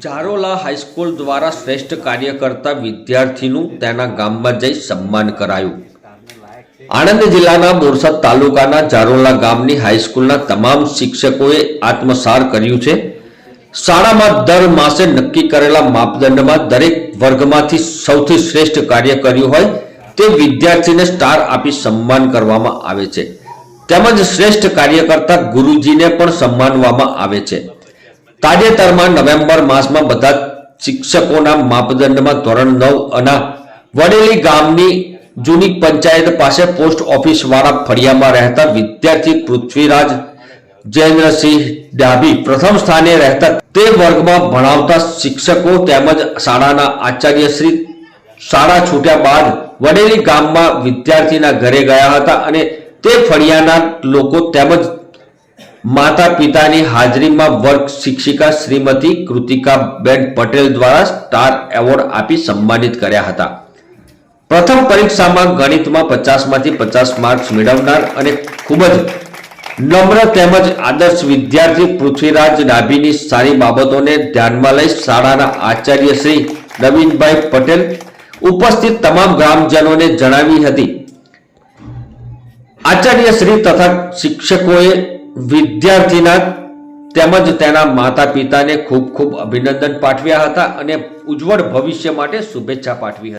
જારોલા high school દ્વારા શ્રેષ્ઠ કાર્ય કરતા વિદ્યાર્થીનું તેના ગામમાં જઈ સન્માન કરાયું. આણંદ જિલ્લાના બોરસદ તાલુકાના જારોલા ગામની હાઈસ્કૂલના તમામ શિક્ષકોએ આત્મસાર કર્યું છે. શાળામાં દર માસે નક્કી કરેલા માપદંડમાં દરેક વર્ગમાંથી સૌથી શ્રેષ્ઠ કાર્ય કર્યું હોય તે વિદ્યાર્થીને સ્ટાર આપી સન્માન કરવામાં આવે છે. તેમજ શ્રેષ્ઠ કાર્ય કરતા ગુરુજીને પણ સન્માનવામાં આવે છે. તાજેતરમાં નવેમ્બર માસમાં બધા શિક્ષકોના માપદંડમાં ધોરણ 9 અને વડેલી ગામની જૂની પંચાયત પાસે પોસ્ટ ઓફિસ વાળા ફળિયામાં રહેતા વિદ્યાર્થી પૃથ્વીરાજ જયેન્દ્રસિંહ ડાભી પ્રથમ સ્થાને રહેતા તે વર્ગમાં ભણાવતા શિક્ષકો તેમજ શાળાના આચાર્યશ્રી શાળા છૂટ્યા બાદ વડેલી ગામમાં વિદ્યાર્થીના ઘરે ગયા હતા અને તે ફળિયાના લોકો તેમજ માતા પિતાની હાજરીમાં વર્ગ શિક્ષિકા શ્રીમતી કૃતિકાબેન પટેલ દ્વારા સ્ટાર એવોર્ડ આપી સન્માનિત કર્યા હતા. પ્રથમ પરીક્ષામાં ગણિતમાં 50માંથી 50 માર્ક્સ મેળવનાર અને ખૂબ જ નમ્ર તેમજ આદર્શ વિદ્યાર્થી પૃથ્વીરાજ ડાભીની સારી બાબતોને ધ્યાનમાં લઈ શાળાના આચાર્ય શ્રી નવીનભાઈ પટેલ ઉપસ્થિત તમામ ગ્રામજનોને જણાવી હતી. આચાર્ય શ્રી તથા શિક્ષકોએ વિદ્યાર્થીના તેમજ તેના માતા પિતાને ખૂબ ખૂબ અભિનંદન પાઠવ્યા હતા અને ઉજ્જવળ ભવિષ્ય માટે શુભેચ્છા પાઠવી હતી.